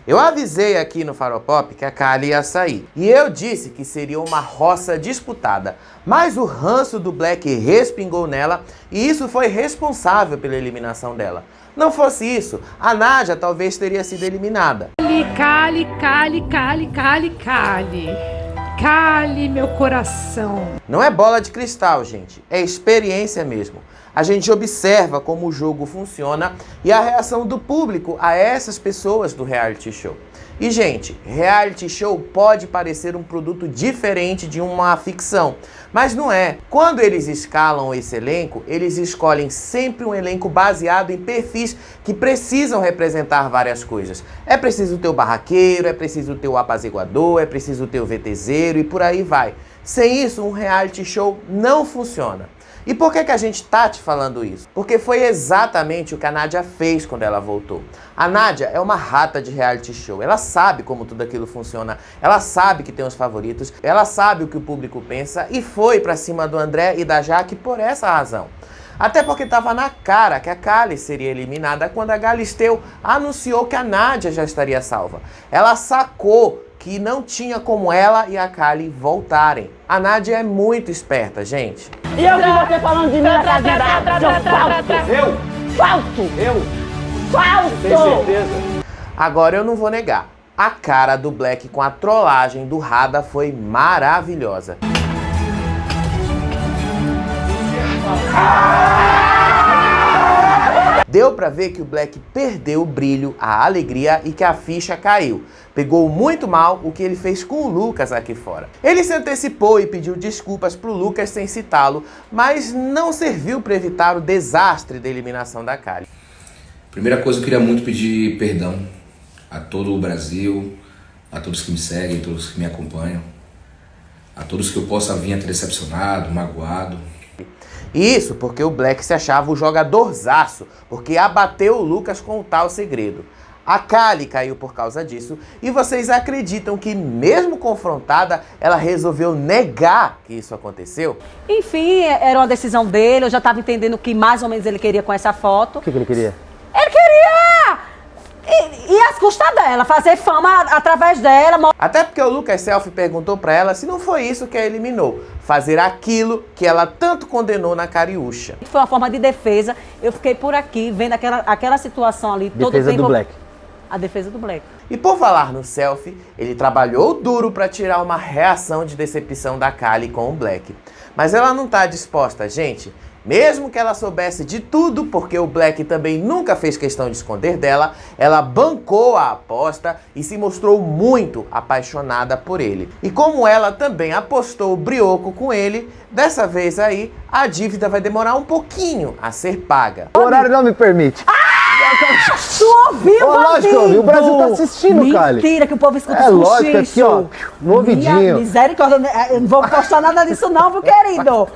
Eu avisei aqui no Faropop que a Kali ia sair. E eu disse que seria uma roça disputada. Mas o ranço do Black respingou nela e isso foi responsável pela eliminação dela. Não fosse isso, a Nádia talvez teria sido eliminada. Kali, Kali, Kali, Kali, Kali. Kali, meu coração. Não é bola de cristal, gente. É experiência mesmo. A gente observa como o jogo funciona e a reação do público a essas pessoas do reality show. E, gente, reality show pode parecer um produto diferente de uma ficção, mas não é. Quando eles escalam esse elenco, eles escolhem sempre um elenco baseado em perfis que precisam representar várias coisas. É preciso ter o barraqueiro, é preciso ter o apaziguador, é preciso ter o VTZero e por aí vai. Sem isso, um reality show não funciona. E por que a gente tá te falando isso? Porque foi exatamente o que a Nádia fez quando ela voltou. A Nádia é uma rata de reality show. Ela sabe como tudo aquilo funciona. Ela sabe que tem os favoritos. Ela sabe o que o público pensa e foi pra cima do André e da Jaque por essa razão. Até porque estava na cara que a Kali seria eliminada quando a Galisteu anunciou que a Nádia já estaria salva. Ela sacou que não tinha como ela e a Kali voltarem. A Nádia é muito esperta, gente. E eu vi você falando de mim na casa da seu falso! Eu? Falso! Eu? Falso! Tem certeza? Agora eu não vou negar. A cara do Black com a trollagem do Rada foi maravilhosa. Deu pra ver que o Black perdeu o brilho, a alegria e que a ficha caiu. Pegou muito mal o que ele fez com o Lucas aqui fora. Ele se antecipou e pediu desculpas pro Lucas sem citá-lo, mas não serviu para evitar o desastre da eliminação da Kali. Primeira coisa, eu queria muito pedir perdão a todo o Brasil, a todos que me seguem, a todos que me acompanham, a todos que eu possa vir a ter decepcionado, magoado. Isso porque o Black se achava o jogadorzaço, porque abateu o Lucas com o tal segredo. A Kali caiu por causa disso e vocês acreditam que mesmo confrontada, ela resolveu negar que isso aconteceu? Enfim, era uma decisão dele, eu já estava entendendo o que mais ou menos ele queria com essa foto. O que ele queria? Ele queria ir às custas dela, fazer fama através dela. Até porque o Lucas Selfie perguntou pra ela se não foi isso que a eliminou. Fazer aquilo que ela tanto condenou na Cariúcha. Foi uma forma de defesa. Eu fiquei por aqui, vendo aquela situação ali. Defesa do Black. A defesa do Black. E por falar no Selfie, ele trabalhou duro pra tirar uma reação de decepção da Kali com o Black. Mas ela não tá disposta, gente. Mesmo que ela soubesse de tudo, porque o Black também nunca fez questão de esconder dela, ela bancou a aposta e se mostrou muito apaixonada por ele. E como ela também apostou o brioco com ele, dessa vez aí, a dívida vai demorar um pouquinho a ser paga. O horário não me permite. Tu ouviu, lógico que eu ouvi. O Brasil tá assistindo, Kali. Mentira, que o povo escuta É isso. lógico, aqui, ó, no ouvidinho. Misericórdia, eu não vou postar nada disso não, viu, querido?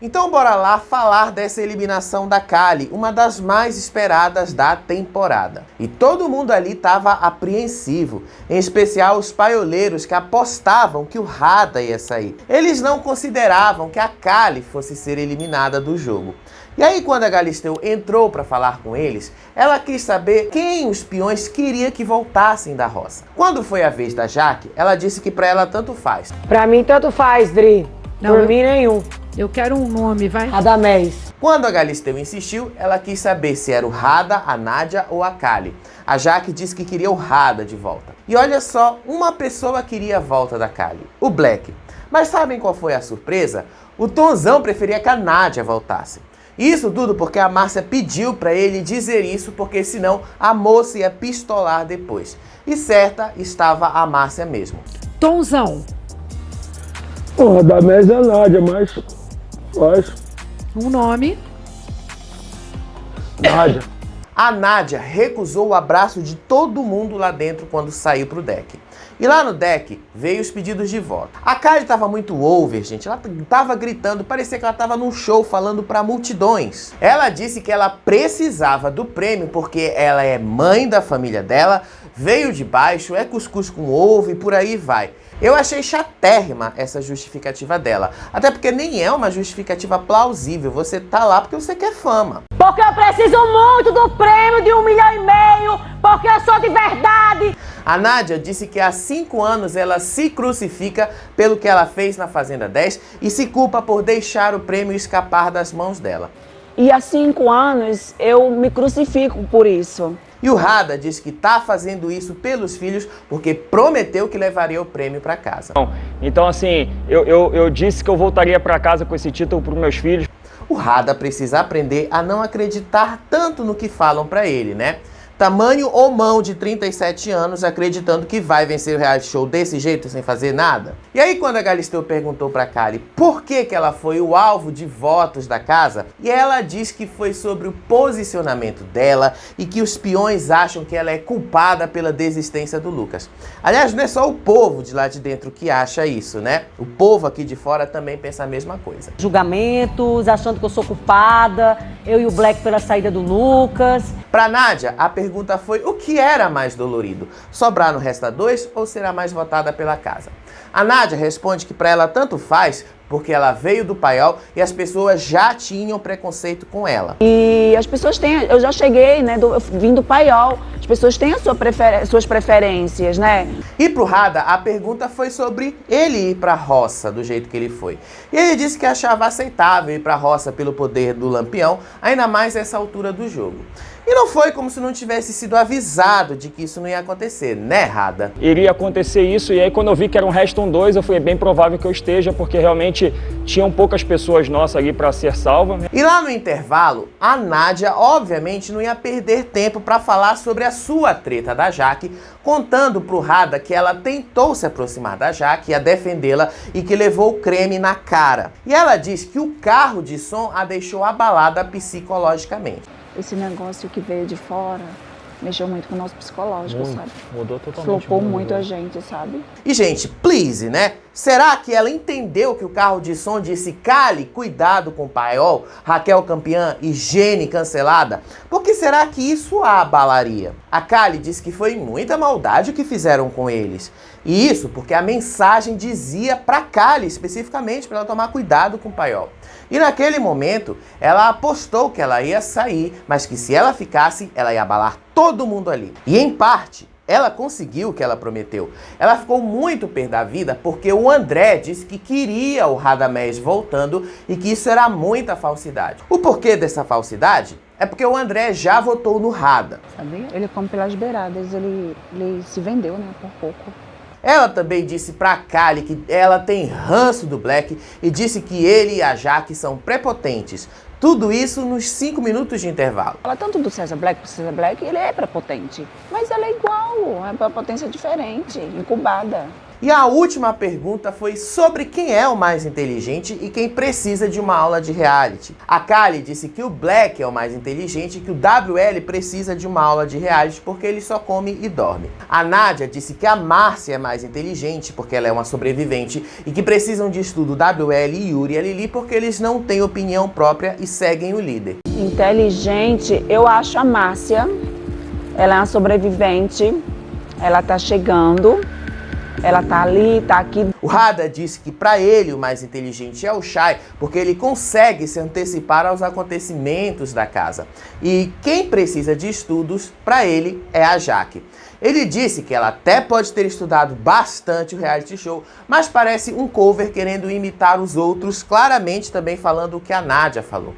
Então bora lá falar dessa eliminação da Kali, uma das mais esperadas da temporada. E todo mundo ali estava apreensivo, em especial os paioleiros que apostavam que o Rada ia sair. Eles não consideravam que a Kali fosse ser eliminada do jogo. E aí quando a Galisteu entrou para falar com eles, ela quis saber quem os peões queria que voltassem da roça. Quando foi a vez da Jaque, ela disse que para ela tanto faz. Pra mim, tanto faz, Dri. Não, Por mim, nenhum. Eu quero um nome, vai. Radamés. Quando a Galisteu insistiu, ela quis saber se era o Rada, a Nádia ou a Kali. A Jaque disse que queria o Rada de volta. E olha só, uma pessoa queria a volta da Kali, o Black. Mas sabem qual foi a surpresa? O Tonzão preferia que a Nádia voltasse. Isso tudo porque a Márcia pediu para ele dizer isso, porque senão a moça ia pistolar depois. E certa estava a Márcia mesmo. Tonzão. O Radamés é a Nádia, mas faz. Um nome. Nádia. A Nádia recusou o abraço de todo mundo lá dentro quando saiu pro deck. E lá no deck veio os pedidos de voto. A Kali estava muito over, gente. Ela estava gritando, parecia que ela estava num show falando para multidões. Ela disse que ela precisava do prêmio porque ela é mãe da família dela, veio de baixo, é cuscuz com ovo e por aí vai. Eu achei chatérrima essa justificativa dela, até porque nem é uma justificativa plausível, você tá lá porque você quer fama. Porque eu preciso muito do prêmio de 1,5 milhão, porque eu sou de verdade. A Nádia disse que há 5 anos ela se crucifica pelo que ela fez na Fazenda 10 e se culpa por deixar o prêmio escapar das mãos dela. E há 5 anos eu me crucifico por isso. E o Rada diz que tá fazendo isso pelos filhos porque prometeu que levaria o prêmio para casa. Então assim, eu disse que eu voltaria para casa com esse título para os meus filhos. O Rada precisa aprender a não acreditar tanto no que falam para ele, né? Tamanho ou mão de 37 anos acreditando que vai vencer o reality show desse jeito, sem fazer nada? E aí quando a Galisteu perguntou pra Kali por que ela foi o alvo de votos da casa, e ela diz que foi sobre o posicionamento dela e que os peões acham que ela é culpada pela desistência do Lucas. Aliás, não é só o povo de lá de dentro que acha isso, né? O povo aqui de fora também pensa a mesma coisa. Julgamentos, achando que eu sou culpada, eu e o Black pela saída do Lucas. Pra Nádia, a pergunta foi o que era mais dolorido, sobrar no Resta 2 ou será mais votada pela casa? A Nádia responde que pra ela tanto faz, porque ela veio do Paiol e as pessoas já tinham preconceito com ela. E as pessoas têm, eu já cheguei, né, eu vim do Paiol, as pessoas têm suas preferências, né? E pro Rada, a pergunta foi sobre ele ir pra roça do jeito que ele foi. E ele disse que achava aceitável ir pra roça pelo poder do Lampião, ainda mais essa altura do jogo. E não foi como se não tivesse sido avisado de que isso não ia acontecer, né, Rada? Iria acontecer isso, e aí quando eu vi que era um Restam 2, eu falei, bem provável que eu esteja, porque realmente tinham poucas pessoas nossas ali para ser salvas. E lá no intervalo, a Nádia, obviamente, não ia perder tempo para falar sobre a sua treta da Jaque, contando pro Rada que ela tentou se aproximar da Jaque, ia defendê-la e que levou o creme na cara. E ela diz que o carro de som a deixou abalada psicologicamente. Esse negócio que veio de fora mexeu muito com o nosso psicológico, sabe? Mudou totalmente. Flopou muito a gente, sabe? E, gente, please, né? Será que ela entendeu que o carro de som disse Kali, cuidado com o Paiol, Raquel campeã e Gene cancelada? Por que será que isso a abalaria? A Kali disse que foi muita maldade o que fizeram com eles. E isso porque a mensagem dizia pra Kali, especificamente, para ela tomar cuidado com o Paiol. E naquele momento, ela apostou que ela ia sair, mas que se ela ficasse, ela ia abalar todo mundo ali. E em parte, ela conseguiu o que ela prometeu. Ela ficou muito pé da vida porque o André disse que queria o Radamés voltando e que isso era muita falsidade. O porquê dessa falsidade é porque o André já votou no Rada. Sabe? Ele come pelas beiradas, ele se vendeu, né, por pouco. Ela também disse pra Kali que ela tem ranço do Black e disse que ele e a Jaque são prepotentes. Tudo isso nos 5 minutos de intervalo. Fala tanto do César Black pro César Black, ele é prepotente. Mas ela é igual, é prepotência diferente, incubada. E a última pergunta foi sobre quem é o mais inteligente e quem precisa de uma aula de reality. A Kali disse que o Black é o mais inteligente e que o WL precisa de uma aula de reality porque ele só come e dorme. A Nádia disse que a Márcia é mais inteligente porque ela é uma sobrevivente e que precisam de estudo WL, Yuri e a Lili porque eles não têm opinião própria e seguem o líder. Inteligente, eu acho a Márcia. Ela é uma sobrevivente, ela tá chegando. Ela tá ali, tá aqui. O Rada disse que para ele o mais inteligente é o Chay, porque ele consegue se antecipar aos acontecimentos da casa. E quem precisa de estudos, para ele, é a Jaque. Ele disse que ela até pode ter estudado bastante o reality show, mas parece um cover querendo imitar os outros, claramente também falando o que a Nádia falou.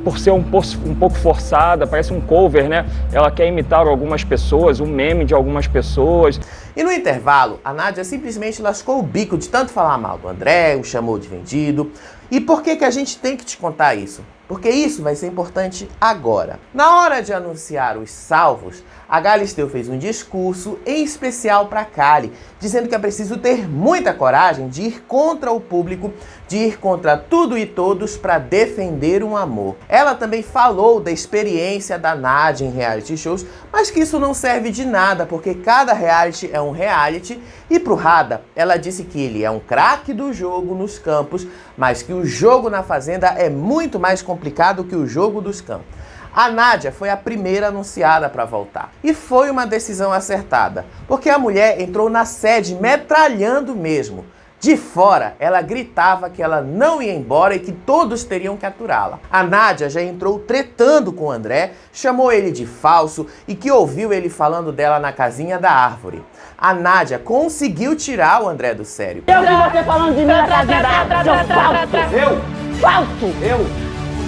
Por ser um pouco forçada, parece um cover, né? Ela quer imitar algumas pessoas, um meme de algumas pessoas. E no intervalo, a Nádia simplesmente lascou o bico de tanto falar mal do André, o chamou de vendido. E por que a gente tem que te contar isso? Porque isso vai ser importante agora. Na hora de anunciar os salvos, a Galisteu fez um discurso em especial para Kali, dizendo que é preciso ter muita coragem de ir contra o público, de ir contra tudo e todos para defender um amor. Ela também falou da experiência da Nádia em reality shows, mas que isso não serve de nada, porque cada reality é um reality. E pro Rada, ela disse que ele é um craque do jogo nos campos, mas que o jogo na fazenda é muito mais complicado que o jogo dos campos. A Nádia foi a primeira anunciada para voltar. E foi uma decisão acertada, porque a mulher entrou na sede metralhando mesmo. De fora, ela gritava que ela não ia embora e que todos teriam que aturá-la. A Nádia já entrou tretando com o André, chamou ele de falso e que ouviu ele falando dela na casinha da árvore. A Nádia conseguiu tirar o André do sério. Eu vi você falando de mim na casinha da árvore, seu falso! Eu? Falso! Eu?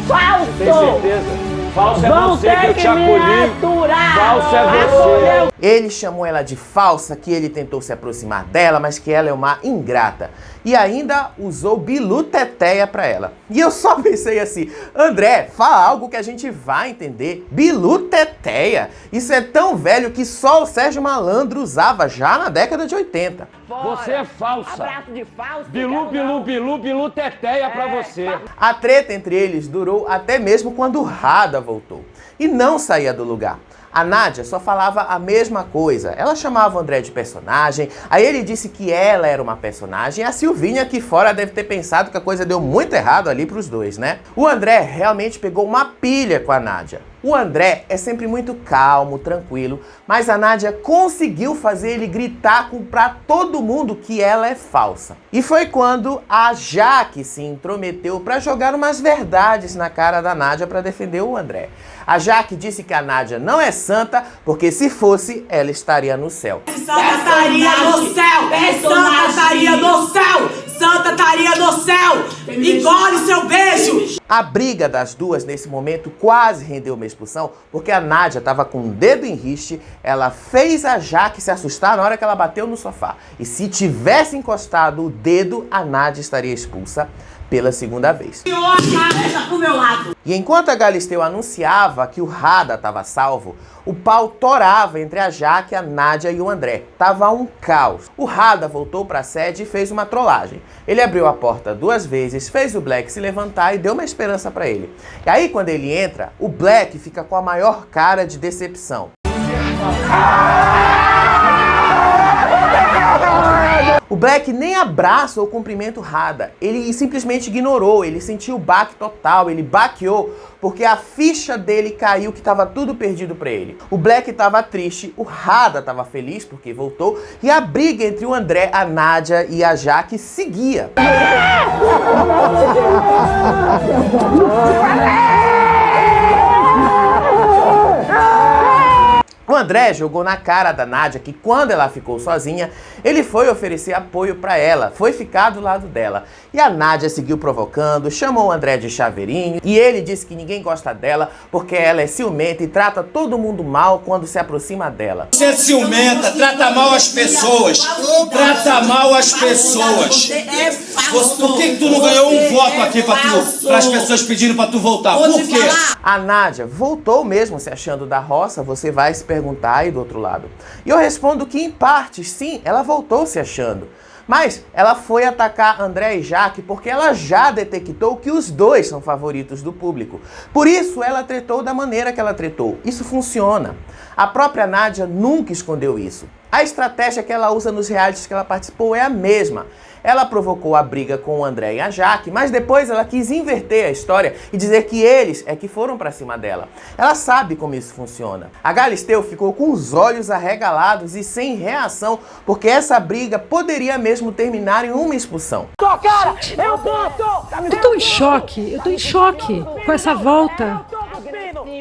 Falso! Tem certeza? Falso é Vão você ter que eu te me acolhi. aturar. Falso é você. Ele chamou ela de falsa, que ele tentou se aproximar dela, mas que ela é uma ingrata. E ainda usou bilu-teteia pra ela. E eu só pensei assim, André, fala algo que a gente vai entender. Bilu-teteia? Isso é tão velho que só o Sérgio Malandro usava já na década de 80. Você é falsa. Abraço de falso. Bilu, teteia pra você. A treta entre eles durou até mesmo quando o Rada voltou. E não saía do lugar. A Nádia só falava a mesma coisa. Ela chamava o André de personagem, aí ele disse que ela era uma personagem, e a Silvinha aqui fora deve ter pensado que a coisa deu muito errado ali pros dois, né? O André realmente pegou uma pilha com a Nádia. O André é sempre muito calmo, tranquilo, mas a Nádia conseguiu fazer ele gritar pra todo mundo que ela é falsa. E foi quando a Jaque se intrometeu para jogar umas verdades na cara da Nádia para defender o André. A Jaque disse que a Nádia não é santa, porque se fosse, ela estaria no céu. Santa estaria no céu! Santa estaria no céu! Santa estaria no céu! Engole seu beijo! A briga das duas nesse momento quase rendeu uma expulsão, porque a Nádia estava com o dedo em riste, ela fez a Jaque se assustar na hora que ela bateu no sofá. E se tivesse encostado o dedo, a Nádia estaria expulsa pela segunda vez. E enquanto a Galisteu anunciava que o Rada estava salvo, o pau torava entre a Jaque, a Nádia e o André. Tava um caos. O Rada voltou para a sede e fez uma trollagem. Ele abriu a porta 2 vezes, fez o Black se levantar e deu uma esperança para ele. E aí quando ele entra, o Black fica com a maior cara de decepção. O Black nem abraça ou cumprimenta o Rada, ele simplesmente ignorou, ele sentiu o baque total, ele baqueou, porque a ficha dele caiu que estava tudo perdido para ele. O Black estava triste, o Rada estava feliz porque voltou, e a briga entre o André, a Nádia e a Jaque seguia. O André jogou na cara da Nádia que quando ela ficou sozinha, ele foi oferecer apoio para ela, foi ficar do lado dela. E a Nádia seguiu provocando, chamou o André de chaveirinho e ele disse que ninguém gosta dela porque ela é ciumenta e trata todo mundo mal quando se aproxima dela. Você é ciumenta, trata mal as pessoas, trata mal as pessoas. Por que tu não ganhou um voto aqui para as pessoas pedindo para tu voltar? Por quê? A Nádia voltou mesmo se achando da roça, você vai se perguntar aí do outro lado. E eu respondo que em parte sim, ela voltou se achando. Mas ela foi atacar André e Jaque porque ela já detectou que os dois são favoritos do público. Por isso ela tretou da maneira que ela tretou. Isso funciona. A própria Nádia nunca escondeu isso. A estratégia que ela usa nos realities que ela participou é a mesma. Ela provocou a briga com o André e a Jaque, mas depois ela quis inverter a história e dizer que eles é que foram pra cima dela. Ela sabe como isso funciona. A Galisteu ficou com os olhos arregalados e sem reação, porque essa briga poderia mesmo terminar em uma expulsão. Cara, eu boto! Eu tô em choque com essa volta.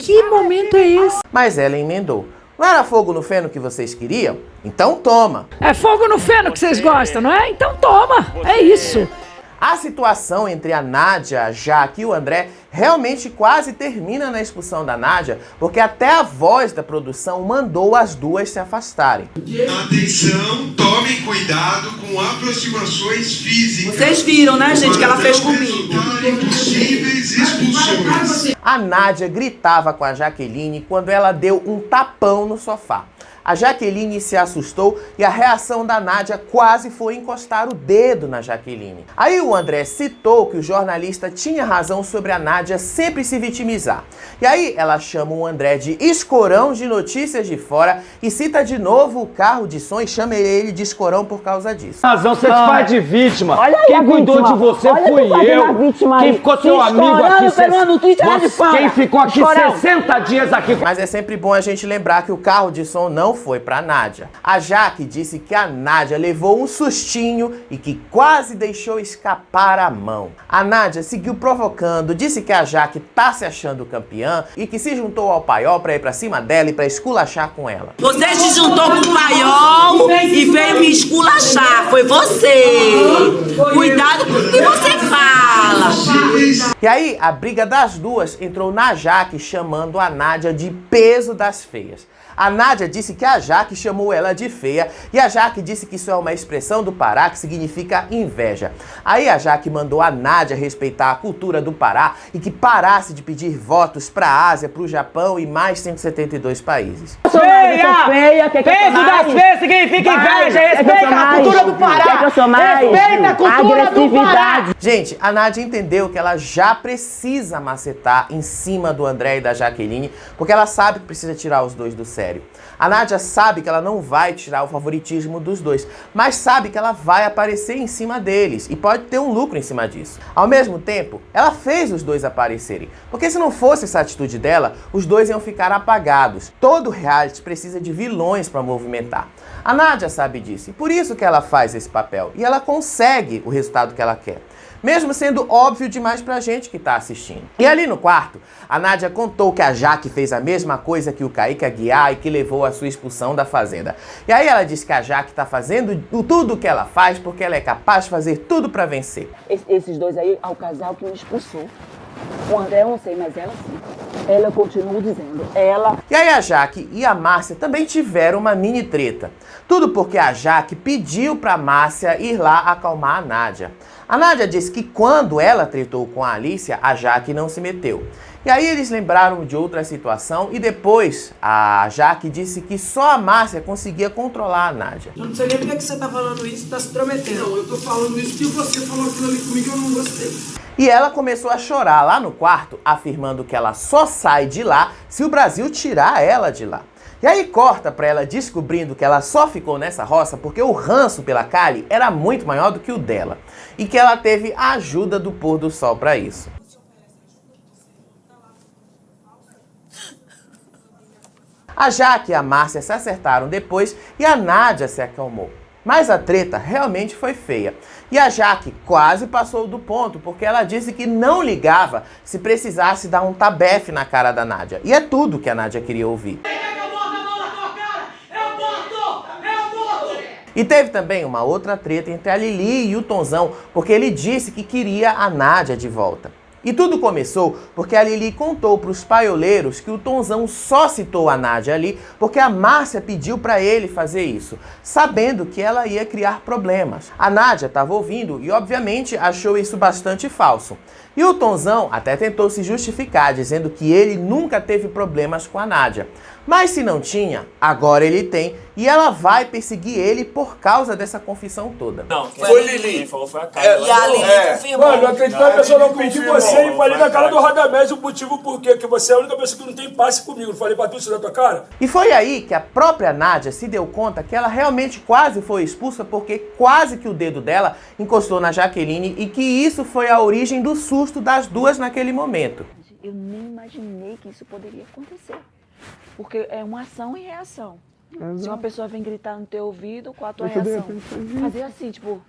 Que momento é esse? Mas ela emendou. Não era fogo no feno que vocês queriam? Então toma! É fogo no feno que vocês gostam, não é? Então toma! É isso! A situação entre a Nádia, a Jaque e o André realmente quase termina na expulsão da Nádia, porque até a voz da produção mandou as duas se afastarem. Atenção, tomem cuidado com aproximações físicas. Vocês viram, né, gente, que ela fez comigo? Possíveis expulsões. A Nádia gritava com a Jaqueline quando ela deu um tapão no sofá. A Jaqueline se assustou e a reação da Nádia quase foi encostar o dedo na Jaqueline. Aí o André citou que o jornalista tinha razão sobre a Nádia sempre se vitimizar. E aí ela chama o André de escorão de notícias de fora e cita de novo o carro de som e chama ele de escorão por causa disso. Razão, você se faz de vítima. Olha aí Quem a cuidou vítima. de você Olha fui tu fazendo eu. a vítima Quem aí. ficou seu Se amigo aqui. escorando pela notícia lá de fora. Quem ficou aqui Escorão. 60 dias aqui. Mas é sempre bom a gente lembrar que o carro de som não foi pra Nádia. A Jaque disse que a Nádia levou um sustinho e que quase deixou escapar a mão. A Nádia seguiu provocando, disse que a Jaque tá se achando campeã e que se juntou ao paiol pra ir pra cima dela e pra esculachar com ela. Você se juntou com o paiol e veio me esculachar. Foi você. Cuidado com o que você fala. E aí, a briga das duas entrou na Jaque chamando a Nádia de peso das feias. A Nádia disse que a Jaque chamou ela de feia e a Jaque disse que isso é uma expressão do Pará que significa inveja. Aí a Jaque mandou a Nádia respeitar a cultura do Pará e que parasse de pedir votos para a Ásia, para o Japão e mais 172 países. Feia, Peso das feias significa inveja. Respeita a cultura do Pará. Respeita a cultura do Pará. Gente, a Nádia entendeu que ela já precisa macetar em cima do André e da Jaqueline, porque ela sabe que precisa tirar os dois do sério. A Nádia sabe que ela não vai tirar o favoritismo dos dois, mas sabe que ela vai aparecer em cima deles e pode ter um lucro em cima disso. Ao mesmo tempo, ela fez os dois aparecerem, porque se não fosse essa atitude dela, os dois iam ficar apagados. Todo reality precisa de vilões para movimentar. A Nádia sabe disso e por isso que ela faz esse papel e ela consegue o resultado que ela quer. Mesmo sendo óbvio demais pra gente que tá assistindo. E ali no quarto, a Nádia contou que a Jaque fez a mesma coisa que o Kaique Aguiar e que levou a sua expulsão da Fazenda. E aí ela disse que a Jaque tá fazendo tudo o que ela faz porque ela é capaz de fazer tudo pra vencer. Esses dois aí, ao casal que me expulsou. O André eu não sei, mas ela sim. Ela continua dizendo, ela... E aí a Jaque e a Márcia também tiveram uma mini treta. Tudo porque a Jaque pediu pra Márcia ir lá acalmar a Nádia. A Nádia disse que quando ela tretou com a Alicia, a Jaque não se meteu. E aí eles lembraram de outra situação e depois a Jaque disse que só a Márcia conseguia controlar a Nádia. Eu não sei nem por que você tá falando isso, tá se prometendo. Não, eu tô falando isso porque você falou aquilo ali comigo e eu não gostei. E ela começou a chorar lá no quarto, afirmando que ela só sai de lá se o Brasil tirar ela de lá. E aí corta pra ela descobrindo que ela só ficou nessa roça porque o ranço pela Kali era muito maior do que o dela. E que ela teve a ajuda do pôr do sol pra isso. A Jaque e a Márcia se acertaram depois e a Nádia se acalmou. Mas a treta realmente foi feia. E a Jaque quase passou do ponto, porque ela disse que não ligava se precisasse dar um tabefe na cara da Nádia. E é tudo que a Nádia queria ouvir. E teve também uma outra treta entre a Lili e o Tonzão, porque ele disse que queria a Nádia de volta. E tudo começou porque a Lili contou para os paioleiros que o Tonzão só citou a Nádia ali porque a Márcia pediu para ele fazer isso, sabendo que ela ia criar problemas. A Nádia estava ouvindo e obviamente achou isso bastante falso. E o Tonzão até tentou se justificar, dizendo que ele nunca teve problemas com a Nádia. Mas se não tinha, agora ele tem e ela vai perseguir ele por causa dessa confissão toda. Não, Foi Lili. Quem falou foi a Kali. E a Lili confirmou. Mano, não acredito que a pessoa não pediu você e falei na cara do Radamés o motivo por quê? Que você é a única pessoa que não tem passe comigo. Não falei pra tu isso na tua cara? E foi aí que a própria Nádia se deu conta que ela realmente quase foi expulsa porque quase que o dedo dela encostou na Jaqueline e que isso foi a origem do susto das duas naquele momento. Eu nem imaginei que isso poderia acontecer. Porque é uma ação e reação. Se uma pessoa vem gritar no teu ouvido, qual a tua reação? Fazer assim, tipo...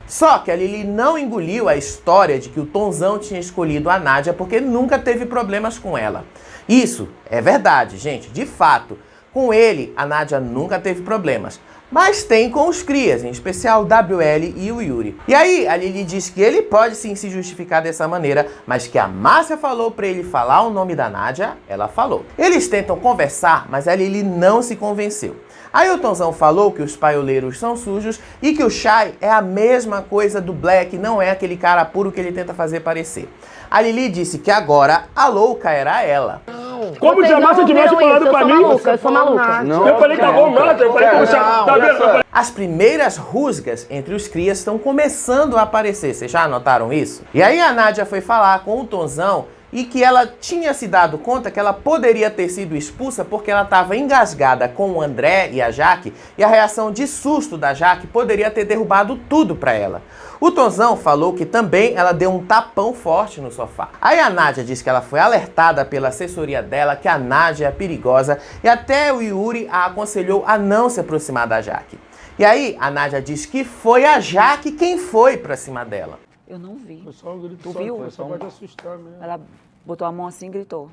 Só que a Lili não engoliu a história de que o Tonzão tinha escolhido a Nádia porque nunca teve problemas com ela. Isso é verdade, gente, de fato. Com ele, a Nádia nunca teve problemas. Mas tem com os crias, em especial o WL e o Yuri. E aí, a Lili diz que ele pode sim se justificar dessa maneira, mas que a Márcia falou pra ele falar o nome da Nádia, ela falou. Eles tentam conversar, mas a Lili não se convenceu. Aí o Tonzão falou que os paioleiros são sujos e que o Chay é a mesma coisa do Black, não é aquele cara puro que ele tenta fazer parecer. A Lili disse que agora a louca era ela. Não, não. Como jamais você tivesse falado pra mim? Eu sou maluca. Eu falei, tá bom, nada. Eu falei, tá vendo? As primeiras rusgas entre os crias estão começando a aparecer. Vocês já notaram isso? E aí a Nádia foi falar com o Tonzão e que ela tinha se dado conta que ela poderia ter sido expulsa porque ela estava engasgada com o André e a Jaque, e a reação de susto da Jaque poderia ter derrubado tudo para ela. O Tonzão falou que também ela deu um tapão forte no sofá. Aí a Nádia disse que ela foi alertada pela assessoria dela que a Nádia é perigosa e até o Yuri a aconselhou a não se aproximar da Jaque. E aí a Nádia disse que foi a Jaque quem foi pra cima dela. Eu não vi. Foi só um grito. Tu viu? Foi só pra assustar mesmo. Ela botou a mão assim e gritou.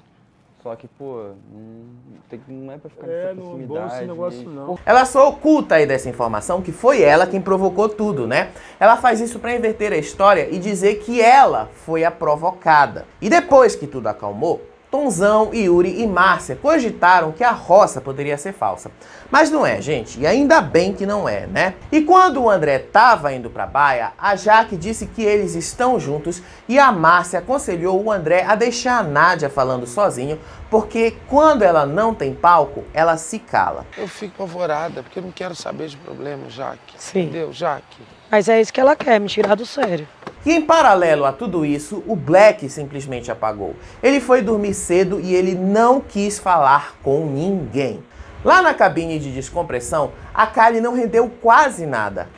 Só que, pô, não é pra ficar nessa proximidade. Não é bom esse negócio, não. Ela só oculta aí dessa informação que foi ela quem provocou tudo, né? Ela faz isso pra inverter a história e dizer que ela foi a provocada. E depois que tudo acalmou, Tonzão, Yuri e Márcia cogitaram que a roça poderia ser falsa. Mas não é, gente, e ainda bem que não é, né? E quando o André estava indo pra baia, a Jaque disse que eles estão juntos e a Márcia aconselhou o André a deixar a Nádia falando sozinho, porque quando ela não tem palco, ela se cala. Eu fico apavorada, porque eu não quero saber de problema, Jaque. Sim. Entendeu, Jaque? Mas é isso que ela quer, me tirar do sério. E em paralelo a tudo isso, o Black simplesmente apagou. Ele foi dormir cedo e ele não quis falar com ninguém. Lá na cabine de descompressão, a Kylie não rendeu quase nada.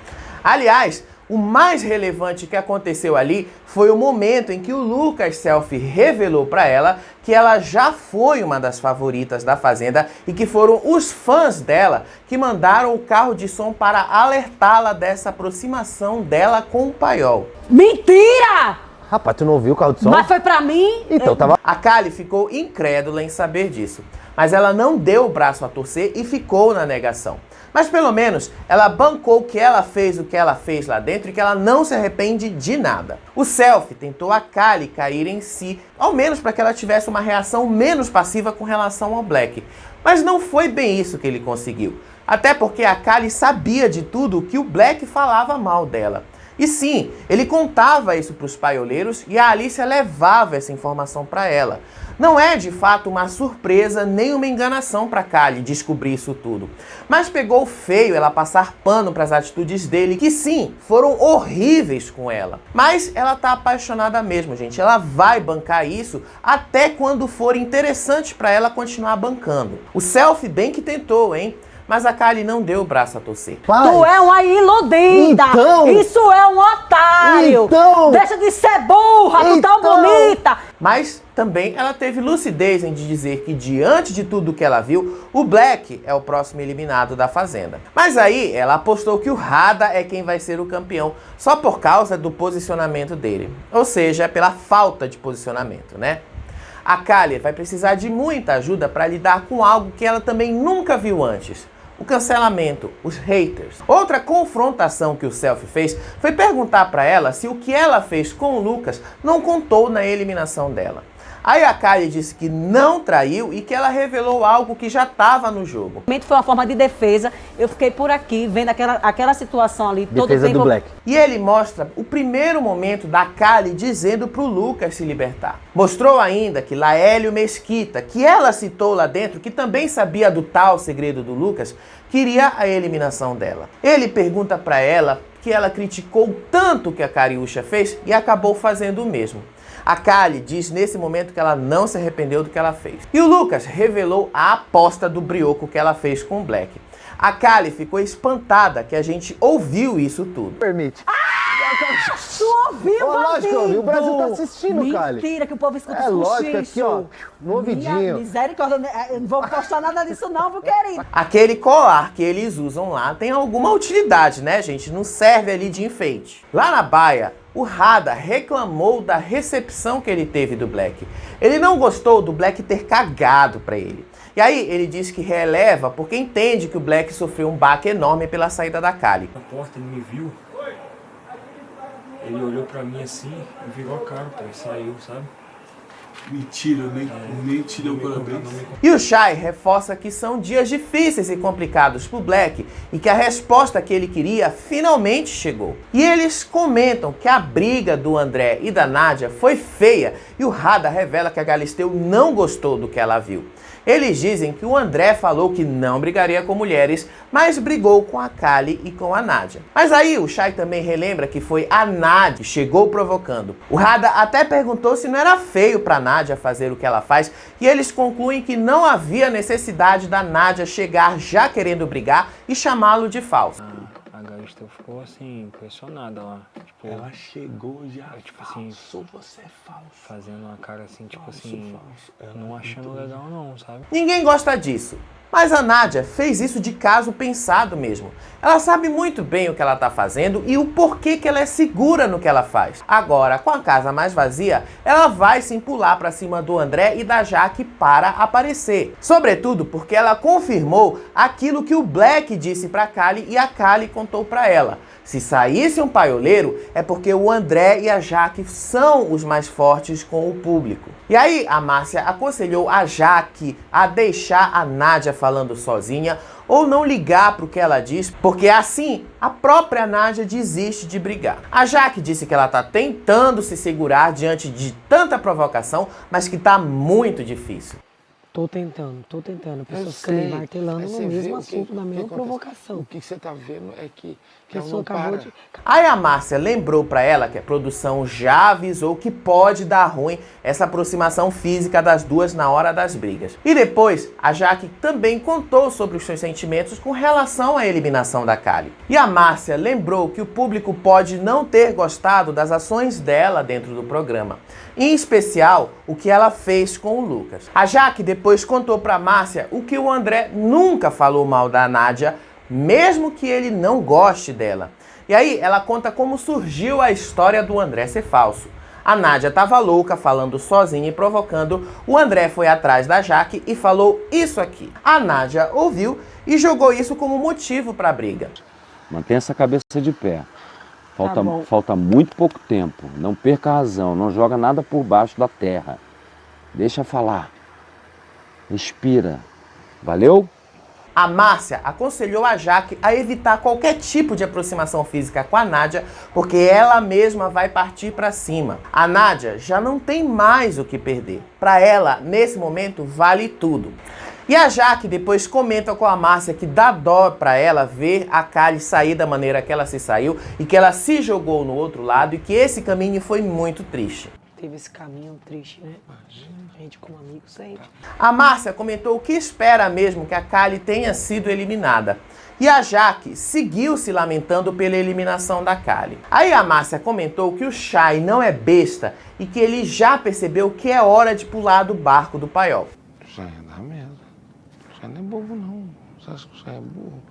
Aliás, o mais relevante que aconteceu ali foi o momento em que o Lucas Selfie revelou para ela que ela já foi uma das favoritas da Fazenda e que foram os fãs dela que mandaram o carro de som para alertá-la dessa aproximação dela com o Paiol. Mentira! Rapaz, tu não ouviu o carro de som? Mas foi pra mim? Então, tava... A Kylie ficou incrédula em saber disso, mas ela não deu o braço a torcer e ficou na negação. Mas pelo menos ela bancou que ela fez o que ela fez lá dentro e que ela não se arrepende de nada. O Selfie tentou a Kylie cair em si, ao menos para que ela tivesse uma reação menos passiva com relação ao Black. Mas não foi bem isso que ele conseguiu. Até porque a Kylie sabia de tudo o que o Black falava mal dela. E sim, ele contava isso para os paioleiros e a Alicia levava essa informação para ela. Não é de fato uma surpresa nem uma enganação para Kylie descobrir isso tudo. Mas pegou feio ela passar pano para as atitudes dele, que sim, foram horríveis com ela. Mas ela tá apaixonada mesmo, gente. Ela vai bancar isso até quando for interessante para ela continuar bancando. O Selfie bem que tentou, hein? Mas a Kylie não deu o braço a torcer. Pai. Tu é uma iludida! Então, isso é um otário! Então, deixa de ser burra, tu tão bonita! Mas também ela teve lucidez em dizer que diante de tudo que ela viu, o Black é o próximo eliminado da Fazenda. Mas aí ela apostou que o Rada é quem vai ser o campeão, só por causa do posicionamento dele. Ou seja, pela falta de posicionamento, né? A Kylie vai precisar de muita ajuda para lidar com algo que ela também nunca viu antes. O cancelamento, os haters. Outra confrontação que o Selfie fez foi perguntar para ela se o que ela fez com o Lucas não contou na eliminação dela. Aí a Kylie disse que não traiu e que ela revelou algo que já estava no jogo. Foi uma forma de defesa. Eu fiquei por aqui, vendo aquela situação ali. Defesa do Black. E ele mostra o primeiro momento da Kylie dizendo pro Lucas se libertar. Mostrou ainda que Laélio Mesquita, que ela citou lá dentro, que também sabia do tal segredo do Lucas, queria a eliminação dela. Ele pergunta pra ela que ela criticou tanto o que a Cariúcha fez e acabou fazendo o mesmo. A Kylie diz nesse momento que ela não se arrependeu do que ela fez. E o Lucas revelou a aposta do brioco que ela fez com o Black. A Kylie ficou espantada que a gente ouviu isso tudo. Permite. Tu ouviu, lógico, ouviu. O Brasil tá assistindo, Kylie. Mentira, que o povo escuta isso. É lógico, aqui, ó, no ouvidinho. Misericórdia, eu não vou postar nada disso não, meu querido. Aquele colar que eles usam lá tem alguma utilidade, né, gente? Não serve ali de enfeite. Lá na baia, o Rada reclamou da recepção que ele teve do Black. Ele não gostou do Black ter cagado pra ele. E aí ele disse que releva porque entende que o Black sofreu um baque enorme pela saída da Kylie. Na porta ele me viu, ele olhou pra mim assim e virou a cara, pô, e saiu, sabe? Mentira, nem te deu parabéns. E o Chay reforça que são dias difíceis e complicados pro Black e que a resposta que ele queria finalmente chegou. E eles comentam que a briga do André e da Nádia foi feia e o Rada revela que a Galisteu não gostou do que ela viu. Eles dizem que o André falou que não brigaria com mulheres, mas brigou com a Kali e com a Nádia. Mas aí o Chay também relembra que foi a Nádia que chegou provocando. O Rada até perguntou se não era feio pra Nádia fazer o que ela faz e eles concluem que não havia necessidade da Nádia chegar já querendo brigar e chamá-lo de falso. A Galisteu ficou assim, impressionada lá. Tipo, ela chegou já, tipo assim, você é falso. Fazendo uma cara assim, tipo assim, não achando legal não, sabe? Ninguém gosta disso. Mas a Nádia fez isso de caso pensado mesmo. Ela sabe muito bem o que ela tá fazendo e o porquê que ela é segura no que ela faz. Agora, com a casa mais vazia, ela vai sim pular pra cima do André e da Jaque para aparecer. Sobretudo porque ela confirmou aquilo que o Black disse pra Kali e a Kali contou pra ela. Se saísse um paioleiro, é porque o André e a Jaque são os mais fortes com o público. E aí a Márcia aconselhou a Jaque a deixar a Nádia falando sozinha ou não ligar para o que ela diz, porque assim a própria Nádia desiste de brigar. A Jaque disse que ela está tentando se segurar diante de tanta provocação, mas que está muito difícil. Tô tentando. A pessoa fica me martelando no mesmo assunto, na mesma provocação. O que você tá vendo é que a pessoa acabou de... Aí a Márcia lembrou pra ela que a produção já avisou que pode dar ruim essa aproximação física das duas na hora das brigas. E depois, a Jaque também contou sobre os seus sentimentos com relação à eliminação da Kali. E a Márcia lembrou que o público pode não ter gostado das ações dela dentro do programa. Em especial, o que ela fez com o Lucas. A Jaque depois contou pra Márcia o que o André nunca falou mal da Nádia, mesmo que ele não goste dela. E aí ela conta como surgiu a história do André ser falso. A Nádia estava louca, falando sozinha e provocando. O André foi atrás da Jaque e falou isso aqui. A Nádia ouviu e jogou isso como motivo para a briga. Mantenha essa cabeça de pé. Falta muito pouco tempo. Não perca a razão. Não joga nada por baixo da terra. Deixa falar. Respira. Valeu? A Márcia aconselhou a Jaque a evitar qualquer tipo de aproximação física com a Nádia, porque ela mesma vai partir para cima. A Nádia já não tem mais o que perder. Para ela, nesse momento, vale tudo. E a Jaque depois comenta com a Márcia que dá dó para ela ver a Kali sair da maneira que ela se saiu e que ela se jogou no outro lado e que esse caminho foi muito triste. Teve esse caminho triste, né? A gente como amigo sempre. A Márcia comentou que espera mesmo que a Kali tenha sido eliminada. E a Jaque seguiu se lamentando pela eliminação da Kali. Aí a Márcia comentou que o Chay não é besta e que ele já percebeu que é hora de pular do barco do paiol. Chay dá medo. Chay não é bobo não. Você acha que o Chay é burro?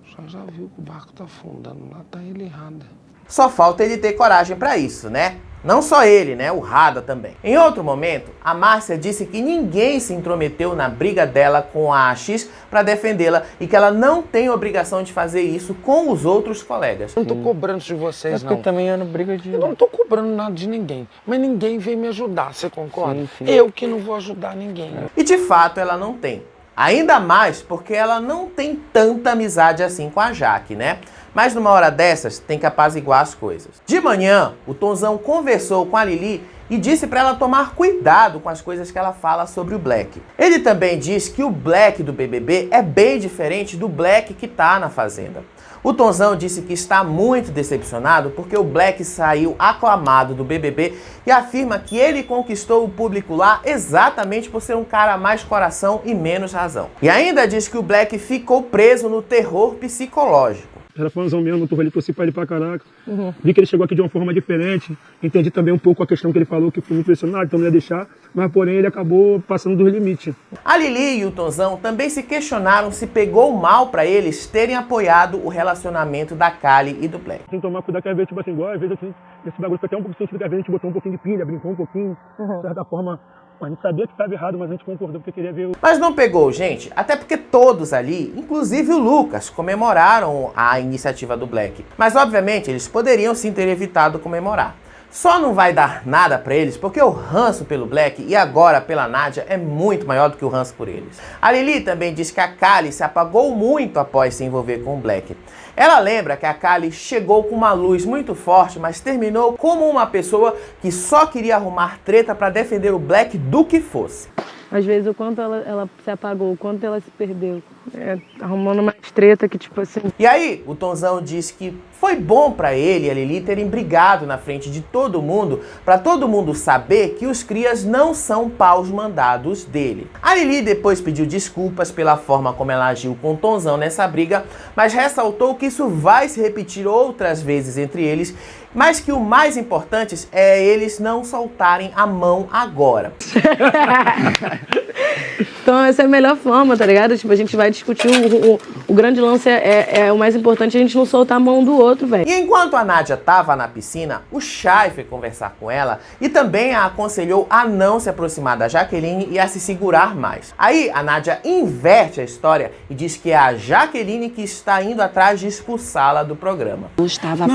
O Chay já viu que o barco tá afundando lá, tá ele errado. Só falta ele ter coragem para isso, né? Não só ele, né? O Rada também. Em outro momento, a Márcia disse que ninguém se intrometeu na briga dela com a AX para defendê-la e que ela não tem obrigação de fazer isso com os outros colegas. Eu não tô cobrando de vocês, É porque não. também eu não brigo de... Eu não tô cobrando nada de ninguém. Mas ninguém veio me ajudar, você concorda? Sim, sim. Eu que não vou ajudar ninguém. E de fato ela não tem. Ainda mais porque ela não tem tanta amizade assim com a Jaque, né? Mas numa hora dessas, tem que apaziguar as coisas. De manhã, o Tonzão conversou com a Lili e disse para ela tomar cuidado com as coisas que ela fala sobre o Black. Ele também diz que o Black do BBB é bem diferente do Black que tá na Fazenda. O Tonzão disse que está muito decepcionado porque o Black saiu aclamado do BBB e afirma que ele conquistou o público lá exatamente por ser um cara mais coração e menos razão. E ainda diz que o Black ficou preso no terror psicológico. Era fãzão mesmo, não tô ali, torci pra ele pra caraca. Vi que ele chegou aqui de uma forma diferente. Entendi também um pouco a questão que ele falou, que fui impressionado, então não ia deixar. Mas porém ele acabou passando dos limites. A Lili e o Tonzão também se questionaram se pegou mal pra eles terem apoiado o relacionamento da Kali e do Black. Tem que tomar cuidado, que às vezes, tipo assim, igual, às vezes assim, esse bagulho fica até um pouco sentido, que às vezes a gente botou um pouquinho de pilha, brincou um pouquinho, de certa forma. A gente sabia que estava errado, mas a gente concordou porque queria ver o... Mas não pegou, gente, até porque todos ali, inclusive o Lucas, comemoraram a iniciativa do Black. Mas obviamente eles poderiam sim ter evitado comemorar. Só não vai dar nada pra eles porque o ranço pelo Black e agora pela Nádia é muito maior do que o ranço por eles. A Lili também diz que a Kali se apagou muito após se envolver com o Black. Ela lembra que a Kali chegou com uma luz muito forte, mas terminou como uma pessoa que só queria arrumar treta pra defender o Black do que fosse. Às vezes o quanto ela se apagou, o quanto ela se perdeu. Arrumando uma treta que tipo assim... E aí, o Tonzão disse que foi bom pra ele e a Lili terem brigado na frente de todo mundo, pra todo mundo saber que os crias não são paus mandados dele. A Lili depois pediu desculpas pela forma como ela agiu com o Tonzão nessa briga, mas ressaltou que isso vai se repetir outras vezes entre eles, mas que o mais importante é eles não soltarem a mão agora. Então essa é a melhor forma, tá ligado? Tipo, a gente vai discutir o grande lance é o mais importante, a gente não soltar a mão do outro, velho. E enquanto a Nádia tava na piscina, o Chay foi conversar com ela e também a aconselhou a não se aproximar da Jaqueline e a se segurar mais. Aí a Nádia inverte a história e diz que é a Jaqueline que está indo atrás de expulsá-la do programa. Eu estava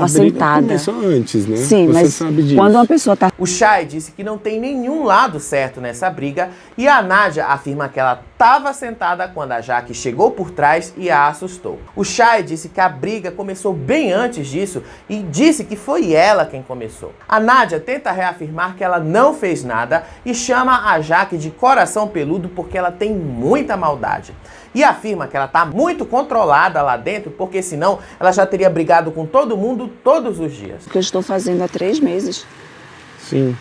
sentada. Começou antes, né? Sim, você mas sabe disso. quando uma pessoa tá... O Chay disse que não tem nenhum lado certo nessa briga e a Nádia afirma que ela estava sentada quando a Jaque chegou por trás e a assustou. O Chay disse que a briga começou bem antes disso e disse que foi ela quem começou. A Nádia tenta reafirmar que ela não fez nada e chama a Jaque de coração peludo porque ela tem muita maldade. E afirma que ela tá muito controlada lá dentro, porque senão ela já teria brigado com todo mundo todos os dias. O que eu estou fazendo há 3 meses. Sim.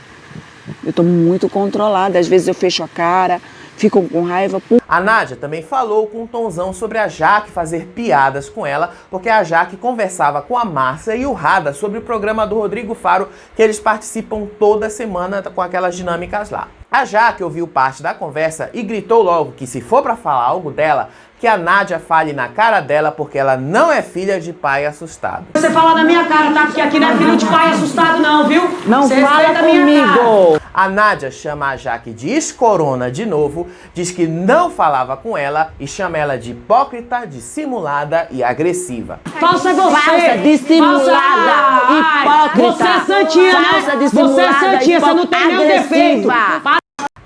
Eu estou muito controlada, às vezes eu fecho a cara, fico com raiva. A Nádia também falou com o Tonzão sobre a Jaque fazer piadas com ela, porque a Jaque conversava com a Márcia e o Rada sobre o programa do Rodrigo Faro, que eles participam toda semana com aquelas dinâmicas lá. A Jaque ouviu parte da conversa e gritou logo que se for pra falar algo dela, que a Nádia fale na cara dela porque ela não é filha de pai assustado. Você fala na minha cara, tá? Porque aqui não é filho de pai assustado não, viu? Não fala comigo! A Nádia chama a Jaque de escorona de novo, diz que não falava com ela e chama ela de hipócrita, dissimulada e agressiva. Falsa você! Falsa, dissimulada, hipócrita! Você é santinha, falsa, né? Você é santinha, você não tem nenhum defeito!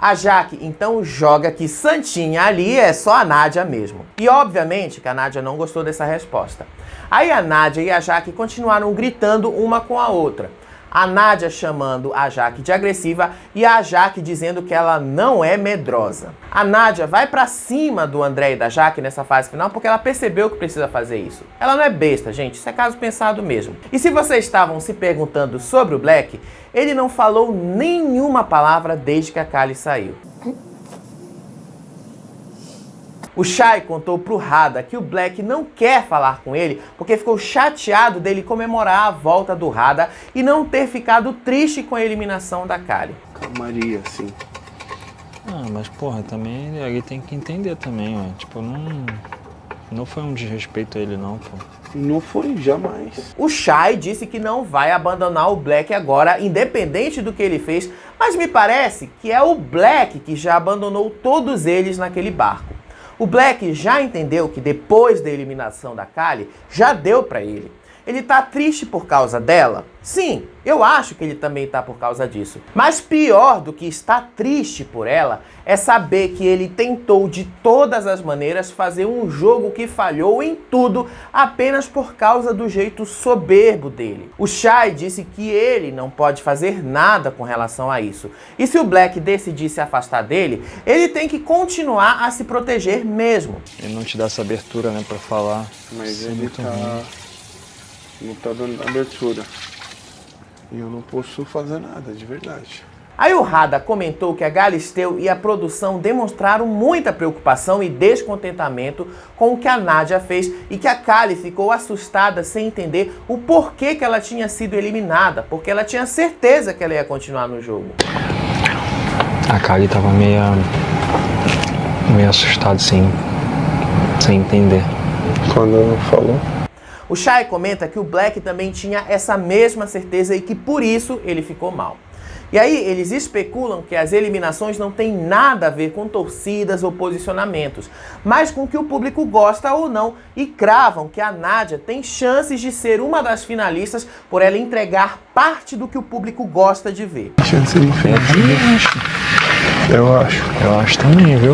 A Jaque então joga que santinha ali é só a Nádia mesmo. E obviamente que a Nádia não gostou dessa resposta. Aí a Nádia e a Jaque continuaram gritando uma com a outra. A Nádia chamando a Jaque de agressiva e a Jaque dizendo que ela não é medrosa. A Nádia vai pra cima do André e da Jaque nessa fase final porque ela percebeu que precisa fazer isso. Ela não é besta, gente, isso é caso pensado mesmo. E se vocês estavam se perguntando sobre o Black, ele não falou nenhuma palavra desde que a Kali saiu. O Chay contou pro Rada que o Black não quer falar com ele porque ficou chateado dele comemorar a volta do Rada e não ter ficado triste com a eliminação da Kali. Calmaria, sim. Ah, mas porra, também ele tem que entender também, ó. Tipo, não foi um desrespeito a ele não, pô. Não foi, jamais. O Chay disse que não vai abandonar o Black agora, independente do que ele fez, mas me parece que é o Black que já abandonou todos eles naquele barco. O Black já entendeu que depois da eliminação da Kali, já deu pra ele. Ele tá triste por causa dela? Sim, eu acho que ele também tá por causa disso. Mas pior do que estar triste por ela é saber que ele tentou de todas as maneiras fazer um jogo que falhou em tudo apenas por causa do jeito soberbo dele. O Chay disse que ele não pode fazer nada com relação a isso. E se o Black decidir se afastar dele, ele tem que continuar a se proteger mesmo. Ele não te dá essa abertura, né, pra falar. Mas Isso é ele muito tá... ruim. Não tá dando abertura. E eu não posso fazer nada, de verdade. Aí o Rada comentou que a Galisteu e a produção demonstraram muita preocupação e descontentamento com o que a Nádia fez e que a Kali ficou assustada sem entender o porquê que ela tinha sido eliminada, porque ela tinha certeza que ela ia continuar no jogo. A Kali tava meio assustada, sem entender. Quando falou? O Chay comenta que o Black também tinha essa mesma certeza e que por isso ele ficou mal. E aí eles especulam que as eliminações não têm nada a ver com torcidas ou posicionamentos, mas com o que o público gosta ou não, e cravam que a Nádia tem chances de ser uma das finalistas por ela entregar parte do que o público gosta de ver. Chance de Eu acho também, viu?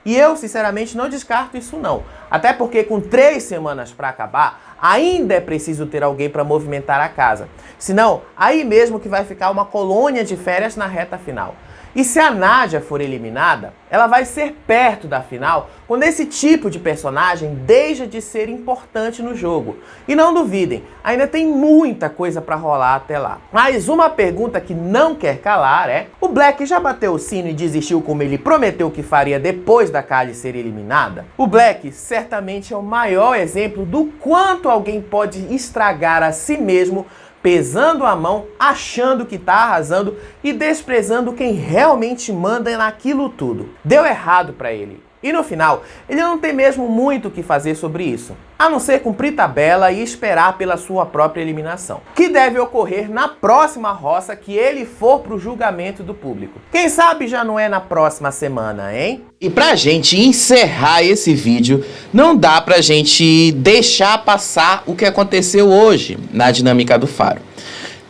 E eu, sinceramente, não descarto isso não. Até porque com 3 semanas para acabar, ainda é preciso ter alguém para movimentar a casa. Senão, aí mesmo que vai ficar uma colônia de férias na reta final. E se a Nádia for eliminada, ela vai ser perto da final, quando esse tipo de personagem deixa de ser importante no jogo. E não duvidem, ainda tem muita coisa pra rolar até lá. Mas uma pergunta que não quer calar é: o Black já bateu o sino e desistiu como ele prometeu que faria depois da Kali ser eliminada? O Black certamente é o maior exemplo do quanto alguém pode estragar a si mesmo, pesando a mão, achando que tá arrasando e desprezando quem realmente manda naquilo tudo. Deu errado pra ele. E no final, ele não tem mesmo muito o que fazer sobre isso, a não ser cumprir tabela e esperar pela sua própria eliminação, que deve ocorrer na próxima roça que ele for pro julgamento do público. Quem sabe já não é na próxima semana, hein? E pra gente encerrar esse vídeo, não dá pra gente deixar passar o que aconteceu hoje na dinâmica do Faro.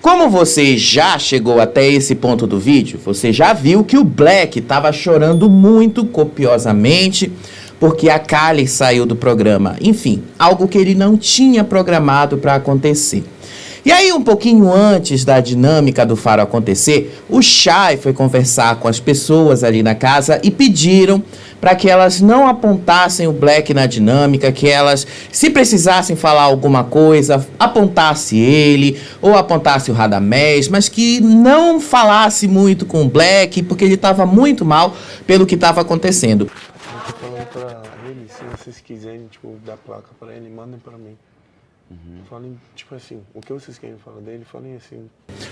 Como você já chegou até esse ponto do vídeo, você já viu que o Black estava chorando muito copiosamente porque a Kali saiu do programa. Enfim, algo que ele não tinha programado para acontecer. E aí, um pouquinho antes da dinâmica do Faro acontecer, o Chay foi conversar com as pessoas ali na casa e pediram para que elas não apontassem o Black na dinâmica, que elas, se precisassem falar alguma coisa, apontasse ele ou apontasse o Radamés, mas que não falasse muito com o Black, porque ele estava muito mal pelo que estava acontecendo. Eu tô falando pra ele, se vocês quiserem, tipo, dar placa pra ele, mandem pra mim. Falem, tipo assim, o que vocês querem falar dele, falem assim.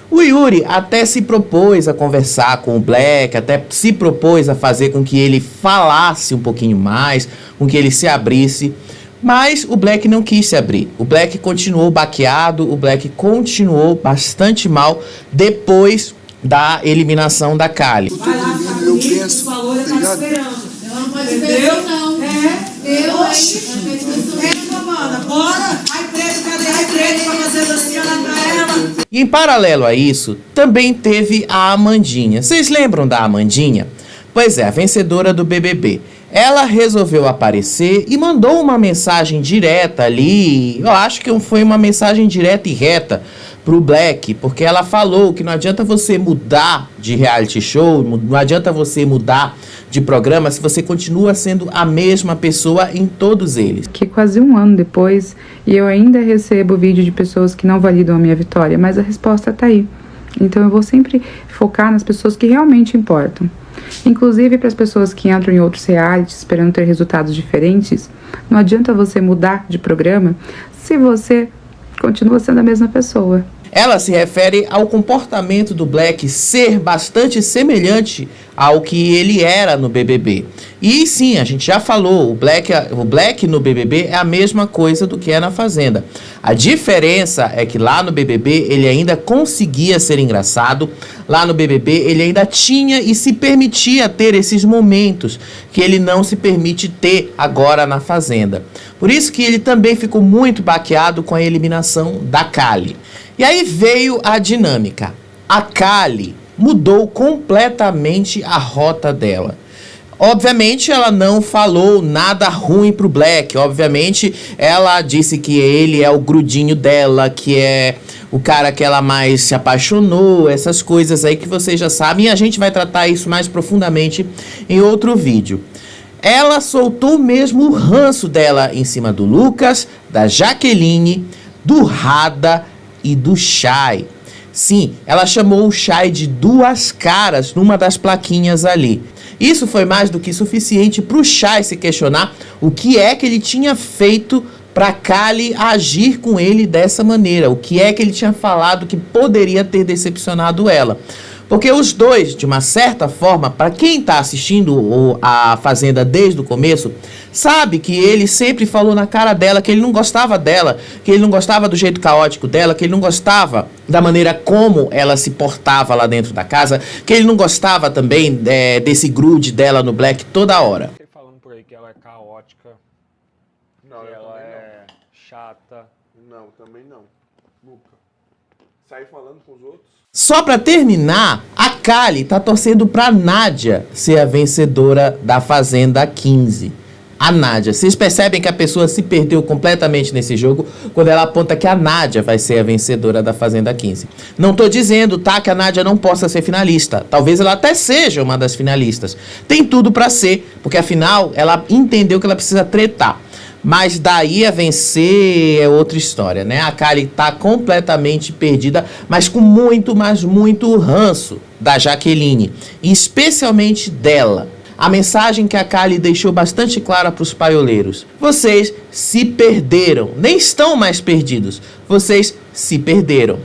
O Yuri até se propôs a conversar com o Black, até se propôs a fazer com que ele falasse um pouquinho mais, com que ele se abrisse, mas o Black não quis se abrir. O Black continuou baqueado, o Black continuou bastante mal depois da eliminação da Kali. Eu penso, falou, ele tá esperando. Ela não pode ver, não. Bora! Ai, preto, cadê? Ai, preto, pra fazer docinha lá pra ela. E em paralelo a isso, também teve a Amandinha. Vocês lembram da Amandinha? Pois é, a vencedora do BBB. Ela resolveu aparecer e mandou uma mensagem direta ali. Eu acho que foi uma mensagem direta e reta pro Black, porque ela falou que não adianta você mudar de reality show, não adianta você mudar de programa se você continua sendo a mesma pessoa em todos eles. Que quase um ano depois, e eu ainda recebo vídeo de pessoas que não validam a minha vitória, mas a resposta tá aí. Então eu vou sempre focar nas pessoas que realmente importam. Inclusive para as pessoas que entram em outros realities esperando ter resultados diferentes, não adianta você mudar de programa se você continua sendo a mesma pessoa. Ela se refere ao comportamento do Black ser bastante semelhante ao que ele era no BBB. E sim, a gente já falou, o Black no BBB é a mesma coisa do que é na Fazenda. A diferença é que lá no BBB ele ainda conseguia ser engraçado, lá no BBB ele ainda tinha e se permitia ter esses momentos que ele não se permite ter agora na Fazenda. Por isso que ele também ficou muito baqueado com a eliminação da Kali. E aí veio a dinâmica. A Kali mudou completamente a rota dela. Obviamente ela não falou nada ruim pro Black. Obviamente ela disse que ele é o grudinho dela, que é o cara que ela mais se apaixonou, essas coisas aí que vocês já sabem. E a gente vai tratar isso mais profundamente em outro vídeo. Ela soltou mesmo o ranço dela em cima do Lucas, da Jaqueline, do Rada e do Chay. Sim, ela chamou o Chay de duas caras numa das plaquinhas ali. Isso foi mais do que suficiente para o Chay se questionar o que é que ele tinha feito para Kali agir com ele dessa maneira. O que é que ele tinha falado que poderia ter decepcionado ela? Porque os dois, de uma certa forma, para quem está assistindo a Fazenda desde o começo, sabe que ele sempre falou na cara dela que ele não gostava dela, que ele não gostava do jeito caótico dela, que ele não gostava da maneira como ela se portava lá dentro da casa, que ele não gostava também desse grude dela no Black toda hora. Falando por aí que ela é caótica, Não, que eu ela também é chata. Não, também não. Nunca. Sai falando com os outros. Só para terminar, a Kali tá torcendo pra Nádia ser a vencedora da Fazenda 15. A Nádia. Vocês percebem que a pessoa se perdeu completamente nesse jogo quando ela aponta que a Nádia vai ser a vencedora da Fazenda 15. Não tô dizendo, tá, que a Nádia não possa ser finalista. Talvez ela até seja uma das finalistas. Tem tudo para ser, porque afinal ela entendeu que ela precisa tretar. Mas daí a vencer é outra história, né? A Kali tá completamente perdida, mas com muito, mas muito ranço da Jaqueline, e especialmente dela. A mensagem que a Kali deixou bastante clara para os paioleiros: vocês se perderam, nem estão mais perdidos, vocês se perderam.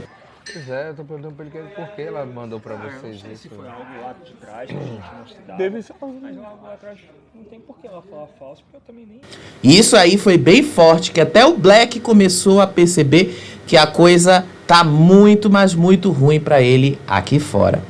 Pois é, eu tô perguntando pra ele por que ela mandou pra vocês não sei isso. se foi algo lá de trás que a gente não se dava. Deve ser algo. Mas algo lá atrás não tem por que ela falar falso, porque eu também nem... Isso aí foi bem forte, que até o Black começou a perceber que a coisa tá muito, mas muito ruim para ele aqui fora.